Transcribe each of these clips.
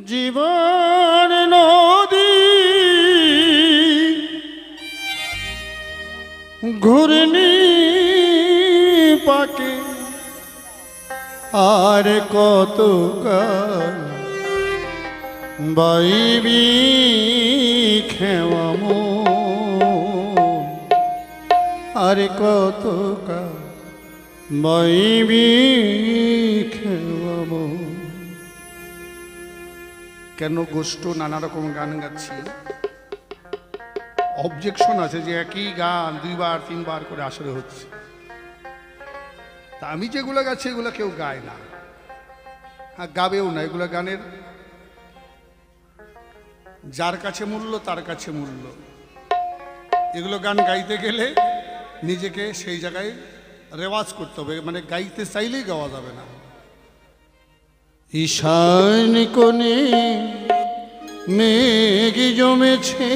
জীবন নদী ঘূর্ণি পাকে আর কত কাল বাইবি খেওয়াম আর কত কাল বাইবি খেওয়াম। কেন গোষ্ঠ নানা রকম গান গাচ্ছি, অবজেকশন আছে যে একই গান দুইবার তিনবার করে আসরে হচ্ছে। তা আমি যেগুলো গাচ্ছি এগুলো কেউ গায় না, গাবেও না। এগুলো গানের যার কাছে মূল্য তার কাছে মূল্য। এগুলো গান গাইতে গেলে নিজেকে সেই জায়গায় রেওয়াজ করতে হবে, মানে গাইতে চাইলেই গাওয়া যাবে না। ঈশান কোণে মেঘ জমেছে,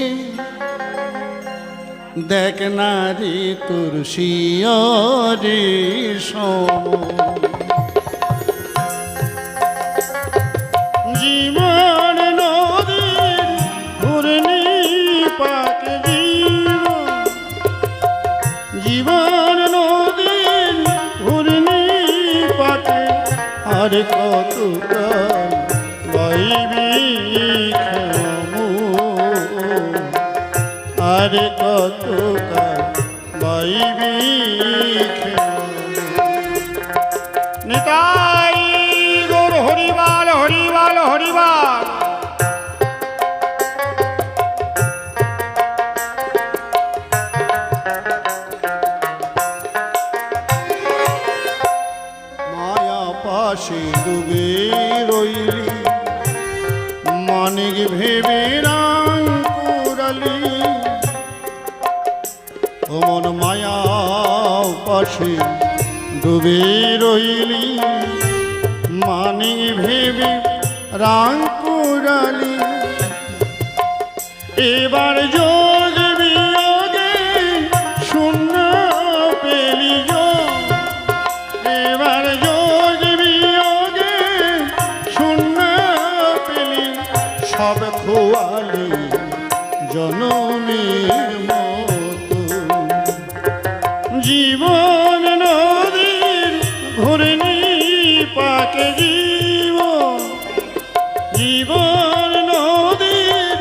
দেখ না রে তোর শিয়রে সম। জীবন নদীর ঘূর্ণি পাকে জীবন নদীর ঘূর্ণি পাকে আর কত কাল বাইবি খেওয়ামু আর কত কাল বাইবি খেওয়ামু। নিতাই গৌর হরিবাল হরিবাল হরিবাল। পাশে ডুবে রইলি মানিক ভেবে রাং কুড়ালি, ও মন মায়া পাশে ডুবে রইলি মানিক ভেবে রাং কুড়ালি। এবার যোগ বিয়োগে শূন্য পেলি যোগ, এবার সব খোয়ালি জনমের মতো। জীবন নদীর ঘূর্ণি পাকে জীবন নদীর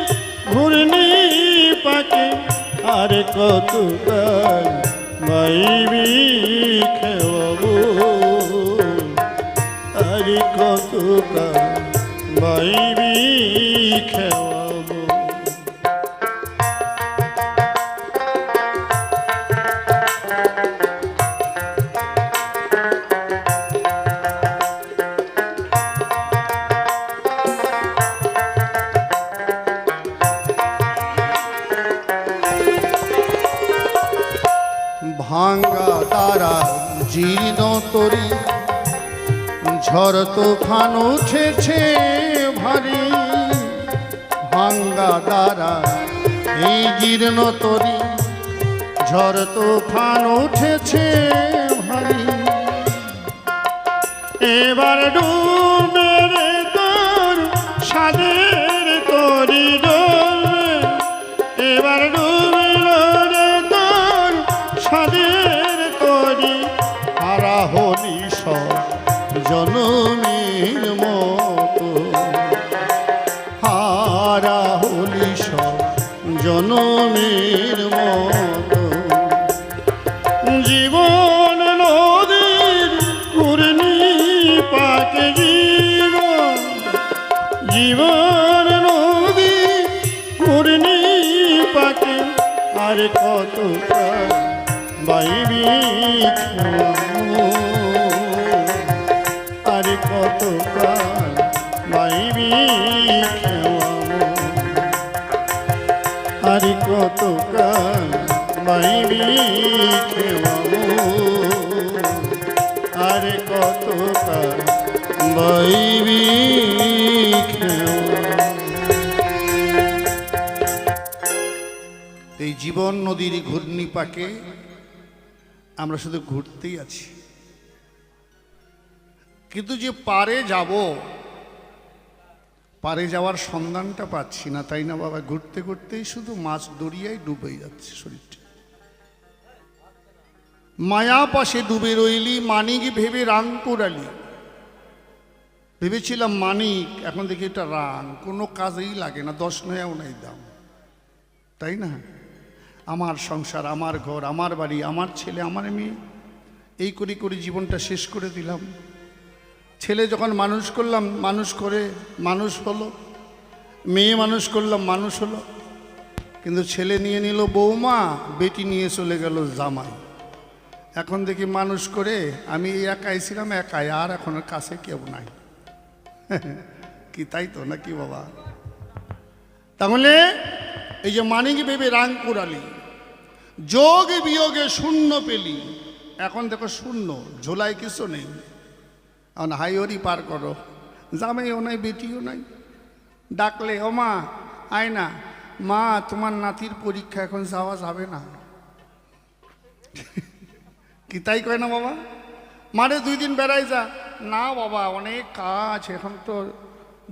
ঘূর্ণি পাকে আর কত কাল বাইবি খেওয়াবো আর কত কাল বাইবি খেওয়াবো। ভাঙ্গা তারা জীর্ণ তরি ঝড় তুফান উঠেছে ভারী। ভাঙ্গা দ্বারা এই জীর্ণ তরি ঝড় তুফান উঠেছে ভারী। এবার ডুবে রে তোর সাদের তরি ডোবে, এবার ডুবে রে তোর সাদের তরি। হারা হলি সব জনমের মতো, হারা হলি সব জনমের মতো। জীবন নদীর ঘূর্ণি পাকে জীবন নদীর ঘূর্ণি পাকে আর কত কাল বাইবি খেওয়ামু আর কত কাল বাইবি খেওয়ামু আর কত কাল বাইবি খেওয়ামু আর কত কাল বাইবি খেওয়ামু। এই জীবন নদীর ঘূর্ণি পাকে আমরা শুধু ঘুরতেই আছি, কিন্তু যে পারে যাব পারে যাওয়ার সন্ধানটা পাচ্ছি না, তাই না বাবা? ঘুরতে ঘুরতেই শুধু মাছ দরিয়ায় ডুবে যাচ্ছে শরীরটা। মায়া পাশে ডুবে রইলি, মানিক ভেবে রাং কুড়ালি। ভেবেছিলাম মানিক, এখন দেখি এটা রাং, কোনো কাজেই লাগে না, 10 নয়াও নাই দাম, তাই না? আমার সংসার, আমার ঘর, আমার বাড়ি, আমার ছেলে, আমার মেয়ে, এই করি করি জীবনটা শেষ করে দিলাম। ছেলে যখন মানুষ করলাম, মানুষ করে মানুষ হলো, মেয়ে মানুষ করলাম, মানুষ হলো, কিন্তু ছেলে নিয়ে নিল বৌমা, বেটি নিয়ে চলে গেল জামাই। এখন দেখি মানুষ করে আমি একাই ছিলাম, একাই, আর এখন কাছে কেউ নাই। কি তাই তো নাকি বাবা? তাহলে এই যে মানিক ভেবে রাং কুড়ালি, যোগ বিয়োগে শূন্য পেলি, এখন দেখো শূন্য, ঝোলায় কিছু নেই। এখন হাইওরি পার করো, জামাইও নাই, বেটিও নাই, ডাকলে ও মা আয় না, মা তোমার নাতির পরীক্ষা, এখন যাওয়া যাবে না। কি তাই কয় না বাবা? মারে 2 দিন বেড়াই যা, না বাবা অনেক কাজ, এখন তো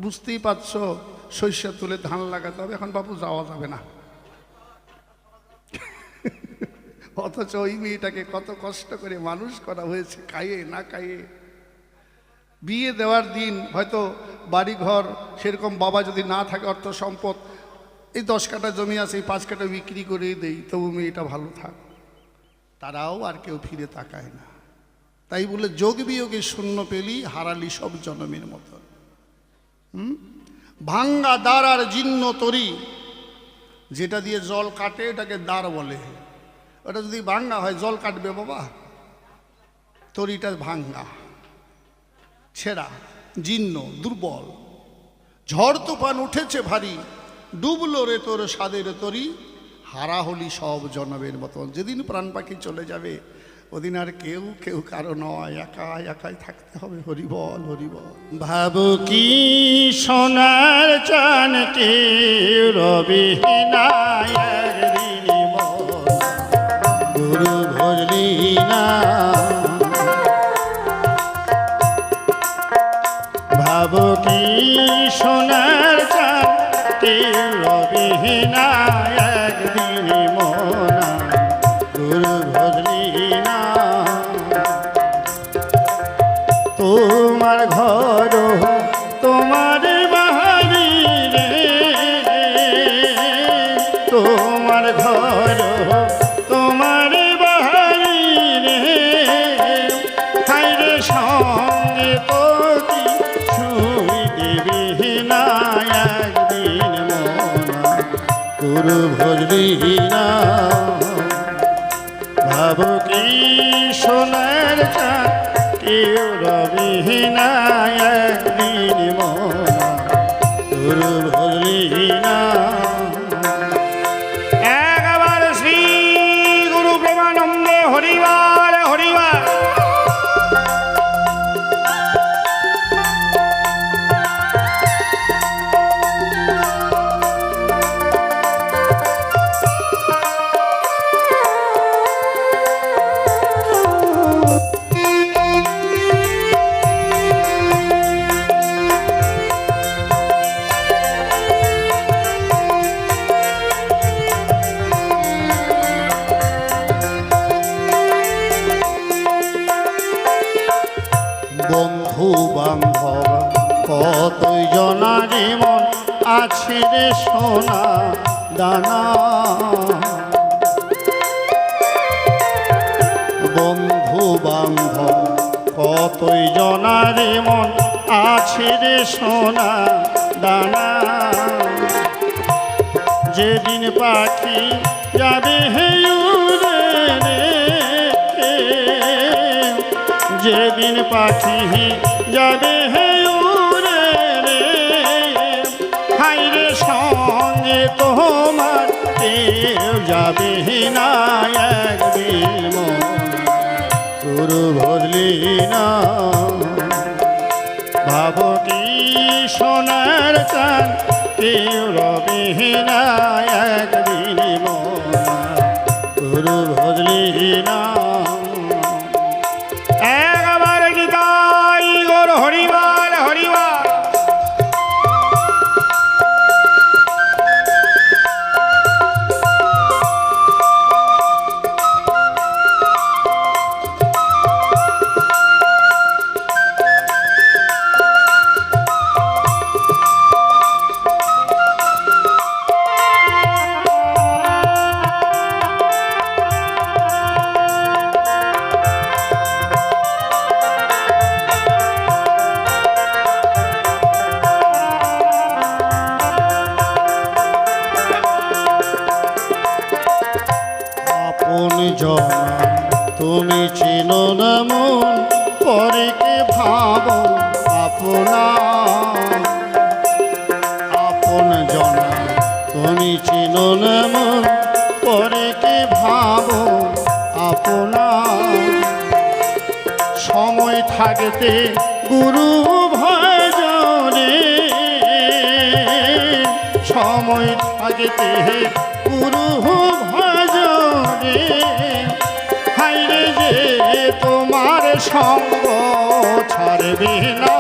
বুঝতেই পারছো শস্য তুলে ধান লাগাতে হবে, এখন বাবু যাওয়া যাবে না। অথচ ওই মেয়েটাকে কত কষ্ট করে মানুষ করা হয়েছে, খাইয়ে না খাইয়ে। বিয়ে দেওয়ার দিন হয়তো বাড়ি ঘর সেরকম বাবা যদি না থাকে, অর্থ সম্পদ, এই 10 কাঠা জমি আছে, এই 5 কাঠা বিক্রি করে দেই, তবু মেয়েটা ভালো থাক, তারাও আর কেউ ফিরে তাকায় না। তাই বলে যোগ বিয়োগে শূন্য পেলি, হারালি সব জনমের মতো। ভাঙ্গা দ্বার আর জীর্ণ তরি, যেটা দিয়ে জল কাটে এটাকে দ্বার বলে। ওটা যদি ভাঙ্গা হয় জল কাটবে বাবা? তরিটা ভাঙ্গা, ছেঁড়া, জীর্ণ, দুর্বল। ঝড় তুফান উঠেছে ভারী, ডুবলো রে তোর সাদের তরি, হারা হলি সব জনমের মতন। যেদিন প্রাণ পাখি চলে যাবে ওদিন আর কেউ কেউ কারো নয়, একা একাই থাকতে হবে। হরিবল হরিবল। ভাবো কি সোনার চান কে রবি না, একদিন গুরু ভজলি না। ভাবো কি সোনার চান কে রবি না, একদিন মোনা গুরু ভজলি না। তোমার ঘর তোমার বাড়ি রে, তোমার ঘর তোমার বাড়ি রে, হাইরে সঙ্গে তো কি শুই দেবে না, একদিন মোনা গুরু ভজলি না। ভাবো কি সোনার চাঁদ কেউ রবি না, একদিন মোনা গুরু ভজলি না। একবার শ্রী গুরু প্রেমানন্দে হরিবার হরিবার। বন্ধু বান্ধব কতই জনা জীবন আছে রে সোনা দানা। বন্ধু বান্ধব কতই জনা জীবন আছে রে সোনা দানা। যেদিন পাখি যাবে হে উড়ে রে, যেদিন পাখি যাবে হে উড়ে রে, হাইরে সঙ্গে তোমার কেউ যাবে না, একদিন মোনা গুরু ভজলি না। ভাবো কি সোনার চাঁদ কেউ রবে না, একদিন মোনা গুরু ভজলি না। একবার গীতাই গোর হরিবার হরিবার। তুমি চিনো না মন পরেকে ভাবো আপনা আপন জনা তুমি চিনো না মন পরেকে ভাবো আপনা সময় থাকতে গুরু ভজনে সময় থাকতে গুরু ভজনে হাইরে যে তোমার সঙ্গ ছাড়বে না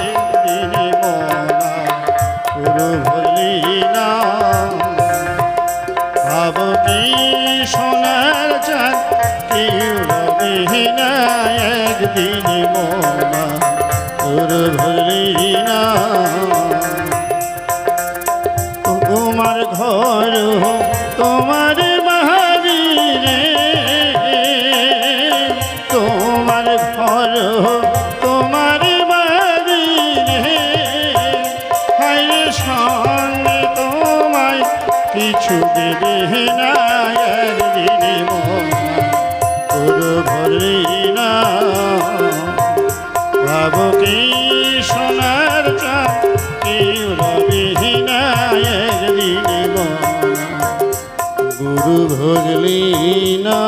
একদিন মনা গুরু ভজলি না ভাব কি সোনার চাঁদ কেউ রবে না একদিন মনা গুরু ভজলি না তোমার ঘর তোমার বাড়ি রে তোমার ঘর তোমার বাড়ি রে হায় সঙ্গে তোমায় কিছু দেবে না একদিন পুরো ভরি না ভাবো কি সোনার চাঁদ কেউ রবি না একদিন গুরু ভজলি না